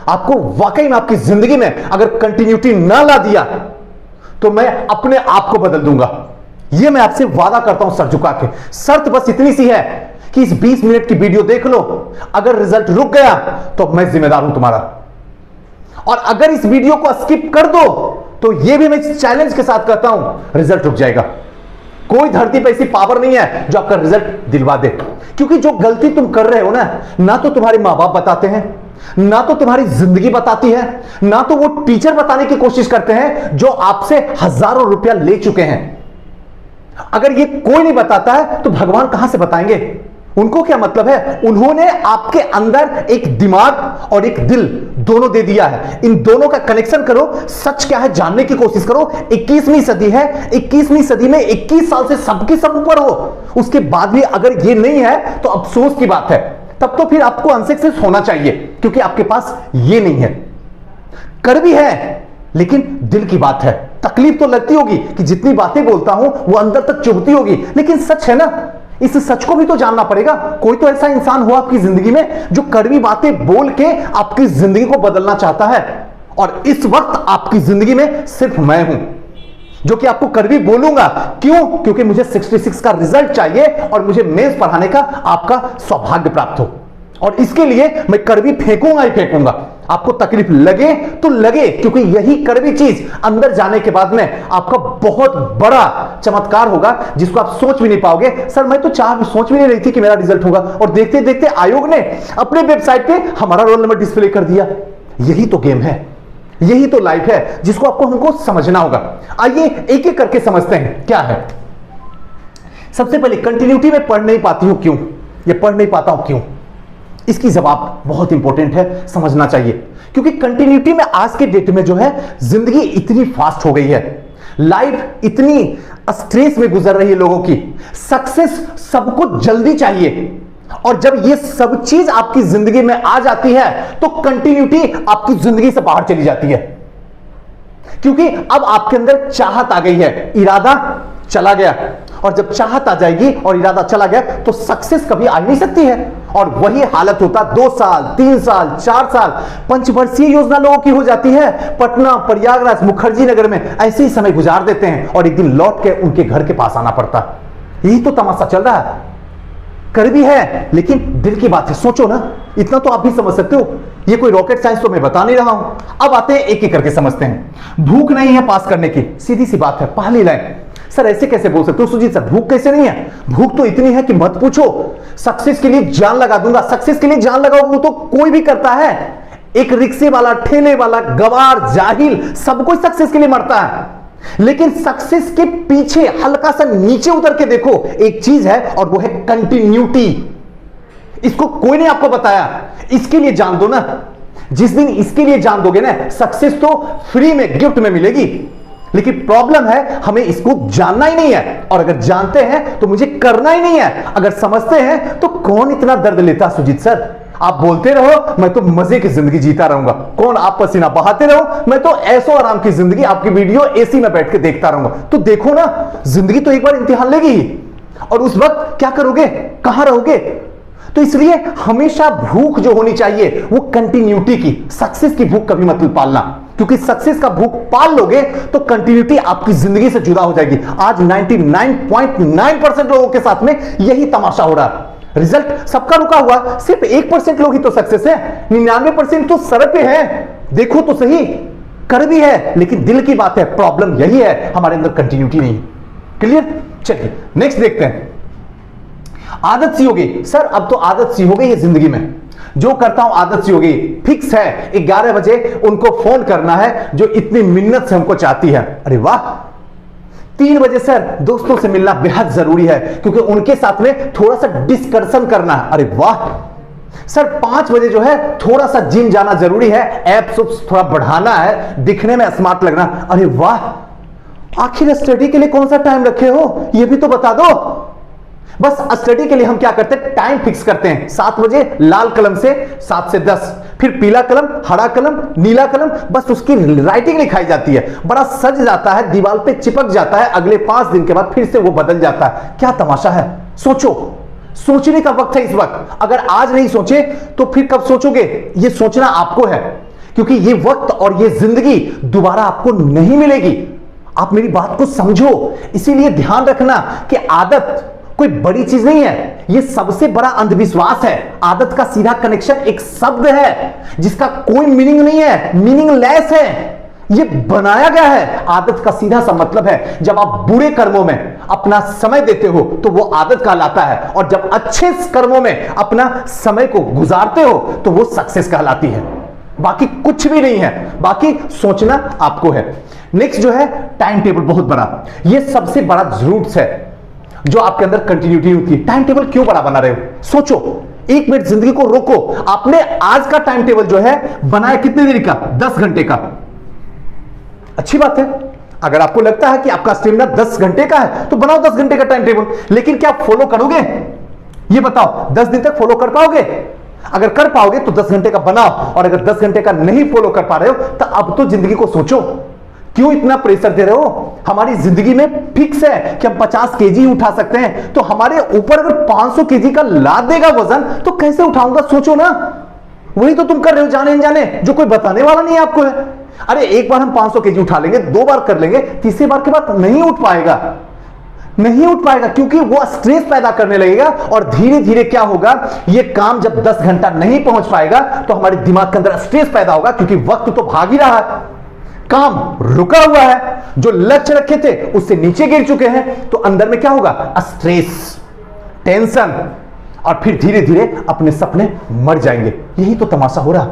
आपको वाकई में आपकी जिंदगी में अगर कंटिन्यूटी ना ला दिया तो मैं अपने आप को बदल दूंगा। यह मैं आपसे वादा करता हूं सर झुका के। शर्त बस इतनी सी है कि इस 20 मिनट की वीडियो देख लो, अगर रिजल्ट रुक गया तो मैं जिम्मेदार हूं तुम्हारा, और अगर इस वीडियो को स्किप कर दो तो यह भी मैं इस चैलेंज के साथ कहता हूं रिजल्ट रुक जाएगा। कोई धरती पर ऐसी पावर नहीं है जो आपका रिजल्ट दिलवा दे, क्योंकि जो गलती तुम कर रहे हो ना तो तुम्हारे मां बाप बताते हैं, ना तो तुम्हारी जिंदगी बताती है, ना तो वो टीचर बताने की कोशिश करते हैं जो आपसे हजारों रुपया ले चुके हैं। अगर ये कोई नहीं बताता है तो भगवान कहां से बताएंगे? उनको क्या मतलब है? उन्होंने आपके अंदर एक दिमाग और एक दिल दोनों दे दिया है। इन दोनों का कनेक्शन करो, सच क्या है जानने की कोशिश करो। 21वीं सदी है, 21वीं सदी में 21 साल से सबके सब ऊपर हो, उसके बाद भी अगर ये नहीं है तो अफसोस की बात है। तब तो फिर आपको अनसक्सेस होना चाहिए, क्योंकि आपके पास ये नहीं है। कर भी है लेकिन दिल की बात है। तकलीफ तो लगती होगी कि जितनी बातें बोलता हूं वो अंदर तक चुभती होगी, लेकिन सच है ना, इस सच को भी तो जानना पड़ेगा। कोई तो ऐसा इंसान हो आपकी जिंदगी में जो कड़वी बातें बोल के आपकी जिंदगी को बदलना चाहता है, और इस वक्त आपकी जिंदगी में सिर्फ मैं हूं जो कि आपको कड़वी बोलूंगा। क्यों? क्योंकि मुझे 66 का रिजल्ट चाहिए और मुझे मेंस पढ़ाने का आपका सौभाग्य प्राप्त हो, और इसके लिए मैं कड़वी फेंकूंगा ही फेंकूंगा। आपको तकलीफ लगे तो लगे, क्योंकि यही कड़वी चीज अंदर जाने के बाद में आपका बहुत बड़ा चमत्कार होगा जिसको आप सोच भी नहीं पाओगे। सर मैं तो सोच भी नहीं रही थी कि मेरा रिजल्ट होगा, और देखते देखते आयोग ने अपने वेबसाइट पे हमारा रोल नंबर डिस्प्ले कर दिया। यही तो गेम है, यही तो लाइफ है जिसको आपको हमको समझना होगा। आइए एक एक करके समझते हैं क्या है। सबसे पहले कंटिन्यूटी में पढ़ नहीं पाती हूं क्यों, ये पढ़ नहीं पाता हूं क्यों, इसकी जवाब बहुत इंपॉर्टेंट है, समझना चाहिए। क्योंकि कंटिन्यूटी में आज के डेट में जो है जिंदगी इतनी फास्ट हो गई है, लाइफ इतनी स्ट्रेस में गुजर रही है लोगों की, सक्सेस सबको जल्दी चाहिए, और जब ये सब चीज आपकी जिंदगी में आ जाती है तो कंटिन्यूटी आपकी जिंदगी से बाहर चली जाती है। क्योंकि अब आपके अंदर चाहत आ गई है, इरादा चला गया, और जब चाहत आ जाएगी और इरादा चला गया तो सक्सेस कभी आ नहीं सकती है। और वही हालत होता 2 साल 3 साल 4 साल 5 वर्षीय योजना लोगों की हो जाती है। पटना, प्रयागराज, मुखर्जी नगर में ऐसे ही समय गुजार देते हैं और एक दिन लौट के उनके घर के पास आना पड़ता। यही तो तमाशा चल रहा है। कर भी है लेकिन दिल की बात है। सोचो ना, इतना तो आप भी समझ सकते हो, ये कोई रॉकेट साइंस तो मैं बता नहीं रहा हूं। अब आते हैं एक एक करके समझते हैं। भूख नहीं है पास करने की, सीधी सी बात है, पहली लाइन। सर ऐसे कैसे बोल सकते हो सुजीत सर, भूख कैसे नहीं है? भूख तो इतनी है कि मत पूछो। सक्सेस के लिए जान लगा दूंगा, सक्सेस के लिए जान लगाओ वो तो कोई भी करता है। एक रिक्शे वाला, ठेले वाला, गवार, जाहिल, सब कोई सक्सेस के लिए मरता है, लेकिन सक्सेस के पीछे हल्का सा नीचे उतर के देखो, एक चीज है और वो है कंटिन्यूटी। इसको कोई नहीं आपको बताया, इसके लिए जान दो ना। जिस दिन इसके लिए जान दोगे ना, सक्सेस तो फ्री में गिफ्ट में मिलेगी। लेकिन प्रॉब्लम है हमें इसको जानना ही नहीं है, और अगर जानते हैं तो मुझे करना ही नहीं है। अगर समझते हैं तो कौन इतना दर्द लेता सुजीत सर? आप बोलते रहो, मैं तो मजे की जिंदगी जीता रहूंगा। कौन? आप पसीना बहाते रहो, मैं तो ऐसो आराम की जिंदगी आपकी वीडियो एसी में बैठ के देखता रहूंगा। तो देखो ना, जिंदगी तो एक बार इम्तिहान लेगी ही, और उस वक्त क्या करोगे, कहां रहोगे? तो इसलिए हमेशा भूख जो होनी चाहिए वो कंटिन्यूटी की, सक्सेस की भूख कभी मत पालना, क्योंकि सक्सेस का भूख पाल लोगे तो कंटिन्यूटी आपकी जिंदगी से जुदा हो जाएगी। आज 99.9% लोगों के साथ में यही तमाशा हो रहा है। रिजल्ट सबका रुका हुआ, सिर्फ 1% लोग ही तो सक्सेस है, 99% तो सर पे है। देखो तो सही, कर भी है लेकिन दिल की बात है। प्रॉब्लम यही है, हमारे अंदर कंटिन्यूटी नहीं। क्लियर? चलिए नेक्स्ट देखते हैं। आदत सी होगी सर, अब तो आदत सी हो गई है जिंदगी में, जो करता हूं आदत सी हो गई, फिक्स है 11 बजे उनको फोन करना है जो इतनी मिन्नत से हमको चाहती है। अरे वाह, 3 बजे सर दोस्तों से मिलना बेहद जरूरी है क्योंकि उनके साथ में थोड़ा सा डिस्कशन करना है। अरे वाह सर, 5 बजे जो है थोड़ा सा जिम जाना जरूरी है, एब्स थोड़ा बढ़ाना है, दिखने में स्मार्ट लगना। अरे वाह, आखिर स्टडी के लिए कौन सा टाइम रखे हो ये भी तो बता दो। बस स्टडी के लिए हम क्या करते हैं, टाइम फिक्स करते हैं। 7 बजे लाल कलम से 7 से 10, फिर पीला कलम, हरा कलम, नीला कलम, बस उसकी राइटिंग लिखाई जाती है। बड़ा सज जाता है, दीवार पे चिपक जाता है, अगले 5 दिन के बाद फिर से वो बदल जाता है। क्या तमाशा है, सोचो सोचने का वक्त है इस वक्त। अगर आज नहीं सोचे तो फिर कब सोचोगे? ये सोचना आपको है, क्योंकि ये वक्त और ये जिंदगी दोबारा आपको नहीं मिलेगी। आप मेरी बात को समझो। इसीलिए ध्यान रखना कि आदत कोई बड़ी चीज नहीं है, ये सबसे बड़ा अंधविश्वास है। आदत का सीधा कनेक्शन एक शब्द है जिसका कोई मीनिंग नहीं है, मीनिंगलेस है। ये बनाया गया है। आदत का सीधा सा मतलब है, जब आप बुरे कर्मों में अपना समय देते हो तो वो आदत कहलाता है, और जब अच्छे कर्मों में अपना समय को गुजारते हो तो वो सक्सेस कहलाती है। बाकी कुछ भी नहीं है, बाकी सोचना आपको है। नेक्स्ट जो है टाइम टेबल, बहुत बड़ा, ये सबसे बड़ा जरूरत है जो आपके अंदर कंटिन्यूटी होती है। टाइम टेबल क्यों बड़ा बना रहे हो? सोचो, 1 मिनट जिंदगी को रोको। आपने आज का टाइम टेबल जो है बनाया कितने देर का? 10 घंटे का। अच्छी बात है। अगर आपको लगता है कि आपका स्टेमिना 10 घंटे का है तो बनाओ 10 घंटे का टाइम टेबल, लेकिन क्या आप फॉलो करोगे? ये बताओ, 10 दिन तक फॉलो कर पाओगे? अगर कर पाओगे तो 10 घंटे का बनाओ, और अगर 10 घंटे का नहीं फॉलो कर पा रहे हो तो अब तो जिंदगी को सोचो। क्यों इतना प्रेशर दे रहे हो? हमारी जिंदगी में फिक्स है कि हम 50 केजी उठा सकते हैं, तो हमारे ऊपर अगर 500 केजी का लाद देगा वजन तो कैसे उठाऊंगा? सोचो ना। वही तो तुम कर रहे हो जाने अनजाने, जो कोई बताने वाला नहीं है आपको है। अरे एक बार हम 500 केजी उठा लेंगे, 2 बार कर लेंगे, तीसरी बार के बाद नहीं उठ पाएगा, नहीं उठ पाएगा, क्योंकि वो स्ट्रेस पैदा करने लगेगा। और धीरे धीरे क्या होगा, ये काम जब 10 घंटा नहीं पहुंच पाएगा तो हमारे दिमाग के अंदर स्ट्रेस पैदा होगा, क्योंकि वक्त तो भाग ही रहा है, काम रुका हुआ है, जो लक्ष्य रखे थे उससे नीचे गिर चुके हैं। तो अंदर में क्या होगा? स्ट्रेस, टेंशन, और फिर धीरे धीरे अपने सपने मर जाएंगे। यही तो तमाशा हो रहा।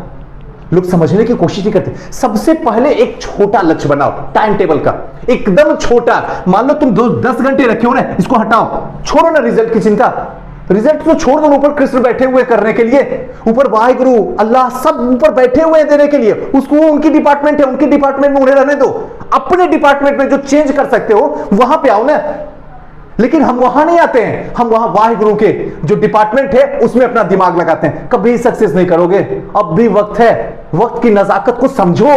लोग समझने की कोशिश नहीं करते। सबसे पहले एक छोटा लक्ष्य बनाओ, टाइम टेबल का एकदम छोटा। मान लो तुम 10 घंटे रखे हो ना, इसको हटाओ, छोड़ो ना रिजल्ट की चिंता। रिजल्ट तो छोड़ दो, ऊपर कृष्ण बैठे हुए करने के लिए, ऊपर वाहिगुरु अल्लाह सब ऊपर बैठे हुए देने के लिए। उसको उनकी डिपार्टमेंट है, उनके डिपार्टमेंट में उन्हें रहने दो। अपने डिपार्टमेंट में जो चेंज कर सकते हो वहां पे आओ ना। लेकिन हम वहां नहीं आते हैं, हम वहां वाहिगुरु के जो डिपार्टमेंट है उसमें अपना दिमाग लगाते हैं। कभी सक्सेस नहीं करोगे। अब भी वक्त है, वक्त की नजाकत को समझो।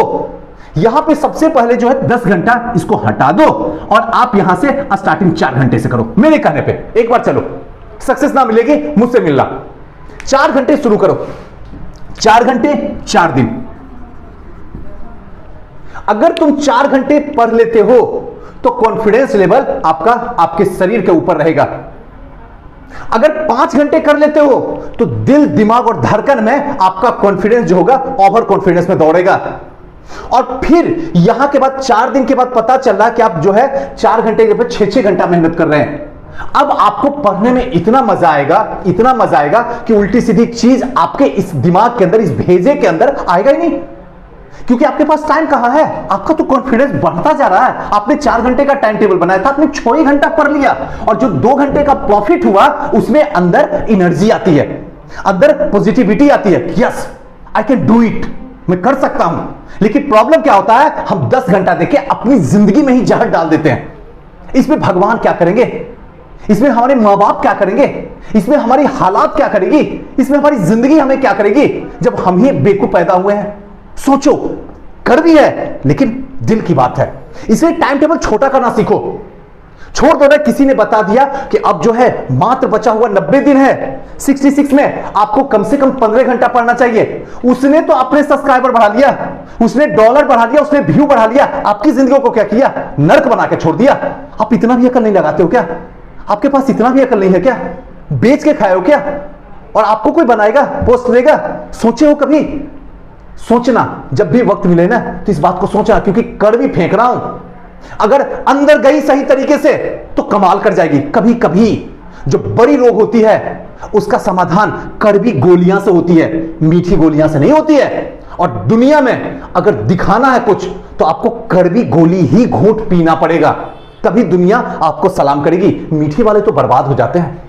यहां पे सबसे पहले जो है 10 घंटा इसको हटा दो, और आप यहां से स्टार्टिंग 4 घंटे से करो। मेरे कहने पे एक बार चलो, सक्सेस ना मिलेगी मुझसे मिलना। 4 घंटे शुरू करो, 4 घंटे 4 दिन। अगर तुम 4 घंटे पढ़ लेते हो तो कॉन्फिडेंस लेवल आपका आपके शरीर के ऊपर रहेगा। अगर 5 घंटे कर लेते हो तो दिल, दिमाग और धड़कन में आपका कॉन्फिडेंस जो होगा ओवर कॉन्फिडेंस में दौड़ेगा। और फिर यहां के बाद 4 दिन के बाद पता चल रहा है कि आप जो है 4 घंटे के बाद 6-6 घंटा मेहनत कर रहे हैं। अब आपको पढ़ने में इतना मजा आएगा, इतना मजा आएगा कि उल्टी सीधी चीज आपके इस दिमाग के अंदर, इस भेजे के अंदर आएगा ही नहीं, क्योंकि आपके पास टाइम कहां है। आपका तो कॉन्फिडेंस बढ़ता जा रहा है। आपने 4 घंटे का टाइम टेबल बनाया था, आपने 6 ही घंटा पढ़ लिया, और जो 2 घंटे का प्रॉफिट हुआ उसमें अंदर एनर्जी आती है, अंदर पॉजिटिविटी आती है। Yes I can do it, मैं कर सकता हूं। लेकिन प्रॉब्लम क्या होता है, हम 10 घंटा देके अपनी जिंदगी में ही जहर डाल देते हैं। इसमें भगवान क्या करेंगे, इसमें हमारे मां बाप क्या करेंगे, इसमें हमारी हालात क्या करेगी, इसमें हमारी जिंदगी हमें क्या करेगी, जब हम ही बेवकूफ पैदा हुए हैं। सोचो, कर भी है लेकिन दिल की बात है। इसलिए टाइम टेबल छोटा करना सीखो। छोड़ दो ना, किसी ने बता दिया कि अब जो है मात्र बचा हुआ 90 दिन है, 66 में आपको कम से कम 15 घंटा पढ़ना चाहिए। उसने तो अपने सब्सक्राइबर बढ़ा लिया, उसने डॉलर बढ़ा लिया, उसने व्यू बढ़ा लिया, आपकी जिंदगी को क्या किया, नर्क बना के छोड़ दिया। आप इतना भी अकल नहीं लगाते हो क्या? आपके पास इतना भी अकल नहीं है क्या? बेच के खाए हो क्या? और आपको कोई बनाएगा, पोस्ट देगा? सोचे हो कभी? सोचना, जब भी वक्त मिले ना तो इस बात को सोचना, क्योंकि कर भी फेंक रहा हूं। अगर अंदर गई सही तरीके से तो कमाल कर जाएगी। कभी कभी जो बड़ी रोग होती है उसका समाधान कड़वी गोलियां से होती है, मीठी गोलियां से नहीं होती है। और दुनिया में अगर दिखाना है कुछ तो आपको कड़वी गोली ही घूंट पीना पड़ेगा, तभी दुनिया आपको सलाम करेगी। मीठी वाले तो बर्बाद हो जाते हैं।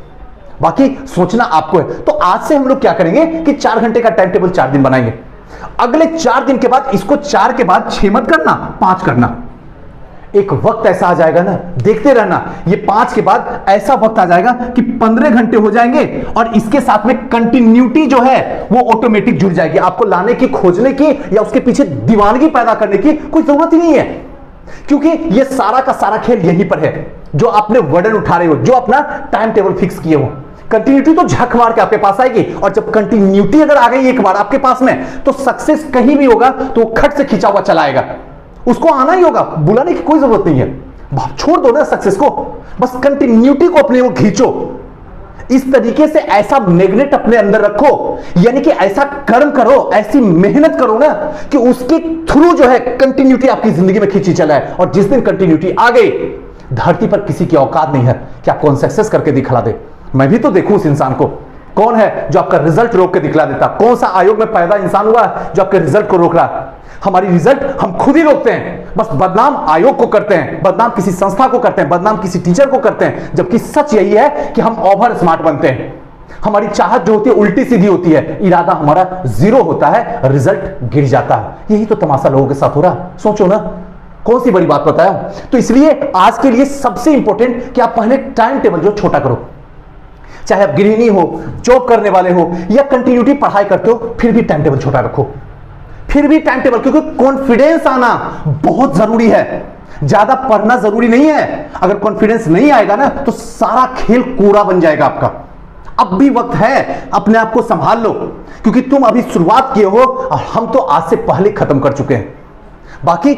बाकी सोचना आपको है। तो आज से हम लोग क्या करेंगे कि 4 घंटे का टाइम टेबल 4 दिन बनाएंगे। अगले 4 दिन के बाद इसको 4 के बाद 6 मत करना, 5 करना। एक वक्त ऐसा आ जाएगा ना, देखते रहना, ये 5 के बाद ऐसा वक्त आ जाएगा कि 15 घंटे हो जाएंगे, और इसके साथ में कंटिन्यूटी जो है वो ऑटोमेटिक जुड़ जाएगी। आपको लाने की, खोजने की या उसके पीछे दीवानगी पैदा करने की कोई जरूरत ही नहीं है, क्योंकि ये सारा का सारा खेल यहीं पर है। जो आपने वर्डन उठा रहे हो, जो अपना टाइम टेबल फिक्स किए हो, कंटिन्यूटी तो झक मार के आपके पास आएगी, और जब कंटिन्यूटी अगर आ गई एक बार आपके पास में, तो सक्सेस कहीं भी होगा तो वो खट से खींचा हुआ चला आएगा, उसको आना ही होगा, बुलाने की कोई जरूरत नहीं है। छोड़ दो ना सक्सेस को, बस कंटिन्यूटी को अपने वो खींचो। इस तरीके से ऐसा मैग्नेट अपने अंदर रखो, यानी कि ऐसा कर्म करो, ऐसी मेहनत करो ना कि उसके थ्रू जो है कंटिन्यूटी आपकी जिंदगी में खींची चला है। और जिस दिन कंटिन्यूटी आ गई, धरती पर किसी की औकात नहीं है कि आपको सक्सेस करके दिखला दे। मैं भी तो देखूं उस इंसान को, कौन है जो आपका रिजल्ट रोक के दिखला देता, कौन सा आयोग में पैदा इंसान हुआ जो आपके रिजल्ट को रोक रहा है। हमारी रिजल्ट हम खुद ही रोकते हैं, बस बदनाम आयोग को करते हैं, बदनाम किसी संस्था को करते हैं, बदनाम किसी टीचर को करते हैं, जबकि सच यही है कि हम ओवर स्मार्ट बनते हैं। हमारी चाहत जो होती है उल्टी सीधी होती है, इरादा हमारा जीरो होता है, रिजल्ट गिर जाता है। यही तो तमाशा लोगों के साथ हो रहा है। सोचो ना, कौन सी बड़ी बात बताया। तो इसलिए आज के लिए सबसे इंपॉर्टेंट कि आप पहले टाइम टेबल जो छोटा करो, चाहे आप गृहिणी हो, जॉब करने वाले हो, या कंटिन्यूटी पढ़ाई करते हो, फिर भी टाइम टेबल छोटा रखो, फिर भी टाइम टेबल, क्योंकि कॉन्फिडेंस आना बहुत जरूरी है। ज्यादा पढ़ना जरूरी नहीं है, अगर कॉन्फिडेंस नहीं आएगा ना तो सारा खेल कोरा बन जाएगा आपका। अब भी वक्त है, अपने आप को संभाल लो, क्योंकि तुम अभी शुरुआत किए हो और हम तो आज से पहले खत्म कर चुके हैं। बाकी